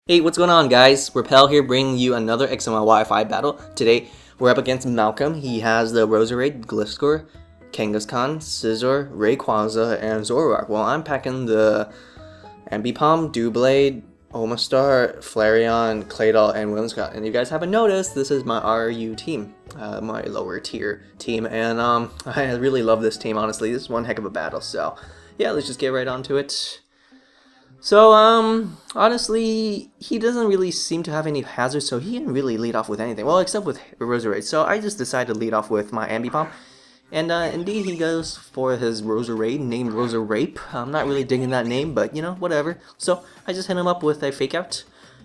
Hey, what's going on, guys? Repel here, bringing you another XML Wi-Fi battle. Today, we're up against Malcolm. He has the Roserade, Gliscor, Kangaskhan, Scizor, Rayquaza, and Zoroark. Well, I'm packing the Ambipom, Doublade, Omastar, Flareon, Claydol, and Whimsicott. And you guys haven't noticed, this is my RU team, my lower tier team. And I really love this team, honestly. This is one heck of a battle. So, yeah, let's just get right on to it. So, honestly, he doesn't really seem to have any hazards, so he didn't really lead off with anything. Well, except with Roserade. So I just decided to lead off with my Ambipom. And, indeed, he goes for his Roserade, named Roserape. I'm not really digging that name, but, you know, whatever. So, I just hit him up with a Fake Out.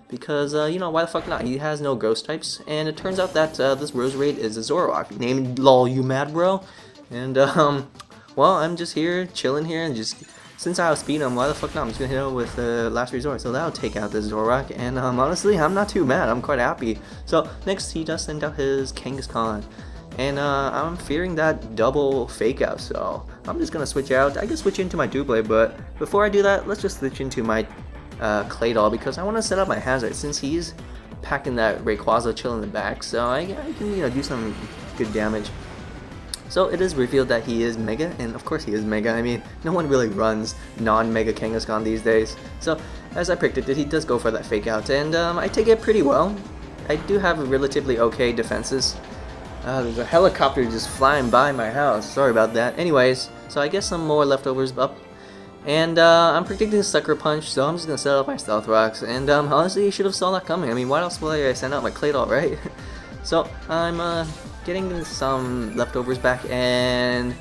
Because, you know, why the fuck not? He has no Ghost types. And it turns out that, this Roserade is a Zoroark. Named lol, you mad, bro? And, well, I'm just here, chilling here, and just... Since I was speeding him, why the fuck not? I'm just gonna hit him with Last Resort, so that'll take out this Zoroark, and honestly, I'm not too mad, I'm quite happy. So, next he does send out his Kangaskhan, and I'm fearing that double Fake Out, so I'm just gonna switch out. I can switch into my Doublade, but before I do that, let's just switch into my Claydol, because I want to set up my hazard, since he's packing that Rayquaza chill in the back, so I can, you know, do some good damage. So it is revealed that he is Mega, and of course he is Mega. I mean, no one really runs non-Mega Kangaskhan these days. So, as I predicted, he does go for that Fake Out, and I take it pretty well. I do have relatively okay defenses. There's a helicopter just flying by my house. Sorry about that. Anyways, so I guess some more leftovers up. And I'm predicting Sucker Punch, so I'm just going to set up my Stealth Rocks. And honestly, you should have saw that coming. I mean, why else would I send out my Claydol, right? So, I'm getting some leftovers back, and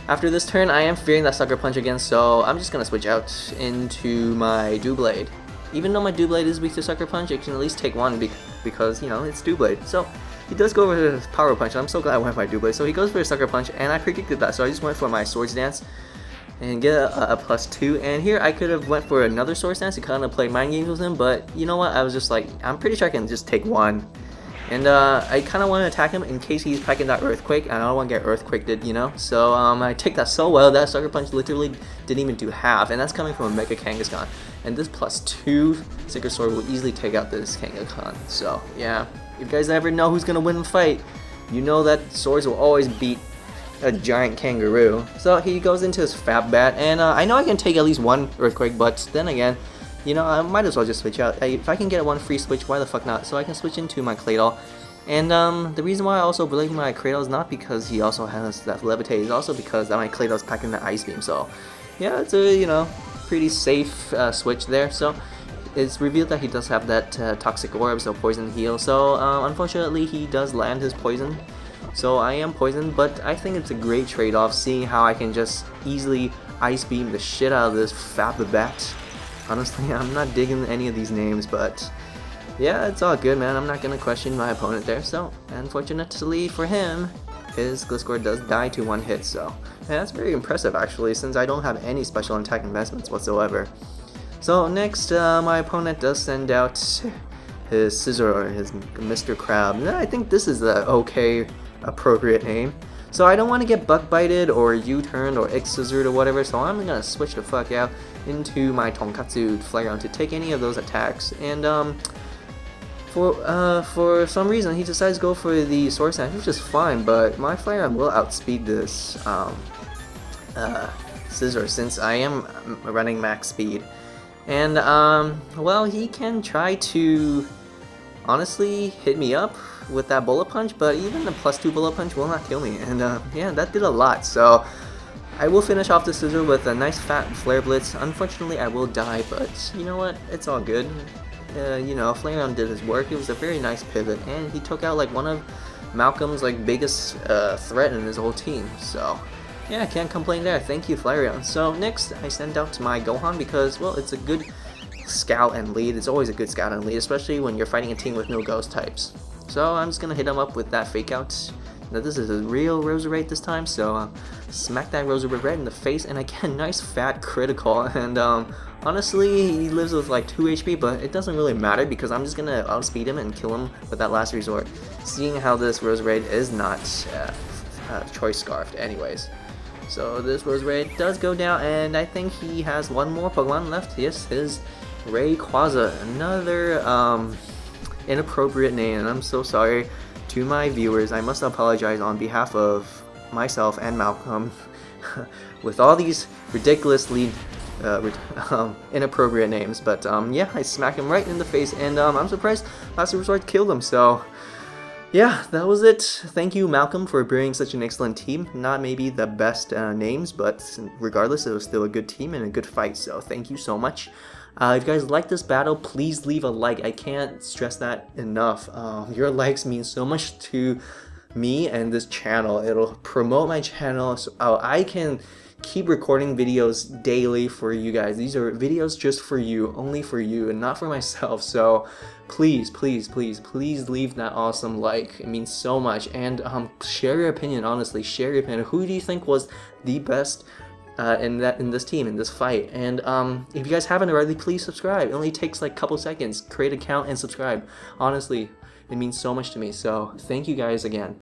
after this turn I am fearing that Sucker Punch again, so I'm just gonna switch out into my Doublade. Even though my Doublade is weak to Sucker Punch, it can at least take one because, you know, it's Doublade. So he does go for his Power Punch, and I'm so glad I went for my Doublade. So he goes for a Sucker Punch, and I predicted that, so I just went for my Swords Dance and get a +2. And here I could have went for another Swords Dance to kind of play mind games with him, but you know what, I was just like, I'm pretty sure I can just take one. And I kind of want to attack him in case he's packing that Earthquake, and I don't want to get Earthquaked, you know? So I take that so well, that Sucker Punch literally didn't even do half, and that's coming from a Mega Kangaskhan. And this +2 Secret Sword will easily take out this Kangaskhan. So yeah, if you guys ever know who's going to win the fight, you know that swords will always beat a giant kangaroo. So he goes into his Fab Bat, and I know I can take at least one Earthquake, but then again, you know, I might as well just switch out. If I can get one free switch, why the fuck not? So I can switch into my Claydol. And the reason why I also believe my Claydol is not because he also has that Levitate, is also because my Claydol is packing the Ice Beam. So yeah, it's a, you know, pretty safe switch there. So it's revealed that he does have that Toxic Orb, so Poison Heal. So unfortunately, he does land his Poison. So I am poisoned, but I think it's a great trade-off, seeing how I can just easily Ice Beam the shit out of this Fab the Bat. Honestly, I'm not digging any of these names, but yeah, it's all good, man. I'm not gonna question my opponent there. So, unfortunately for him, his Gliscor does die to one hit. So, yeah, that's very impressive actually, since I don't have any special attack investments whatsoever. So next, my opponent does send out his Scizor, or his Mr. Crab. I think this is the okay, appropriate name. So I don't want to get Bug-Bited or U-turned or X-Scissored or whatever, so I'm gonna switch the fuck out into my Tonkatsu Flareon to take any of those attacks. And for some reason he decides to go for the Swords Dance, which is fine, but my Flareon will outspeed this Scizor, since I am running max speed. And well, he can try to honestly hit me up with that Bullet Punch, but even the +2 Bullet Punch will not kill me, and yeah, that did a lot. So I will finish off the Scizor with a nice fat Flare Blitz. Unfortunately, I will die, but you know what, it's all good. You know, Flareon did his work. It was a very nice pivot, and he took out like one of Malcolm's like biggest threat in his whole team. So yeah, I can't complain there. Thank you, Flareon. So next, I send out to my Gohan because, well, it's a good scout and lead. It's always a good scout and lead, especially when you're fighting a team with no ghost types. So I'm just gonna hit him up with that Fake Out. Now this is a real Roserade this time, so smack that Roserade right in the face, and again, nice fat critical. And honestly, he lives with like 2 HP, but it doesn't really matter because I'm just gonna outspeed him and kill him with that Last Resort, seeing how this Roserade is not Choice Scarfed anyways. So this Roserade does go down, and I think he has one more Pokemon left. Yes, his Rayquaza, another inappropriate name, and I'm so sorry to my viewers. I must apologize on behalf of myself and Malcolm with all these ridiculously inappropriate names, but yeah, I smacked him right in the face, and I'm surprised Blastoise killed him. So yeah, that was it. Thank you, Malcolm, for bringing such an excellent team. Not maybe the best names, but regardless, it was still a good team and a good fight, so thank you so much. If you guys like this battle, please leave a like. I can't stress that enough. Your likes mean so much to me and this channel. It'll promote my channel so I can keep recording videos daily for you guys. These are videos just for you, only for you, and not for myself. So please, please, please, please leave that awesome like. It means so much. And share your opinion, honestly. Share your opinion. Who do you think was the best in this team, in this fight? And if you guys haven't already, please subscribe. It only takes like a couple seconds. Create an account and subscribe. Honestly, it means so much to me. So thank you guys again.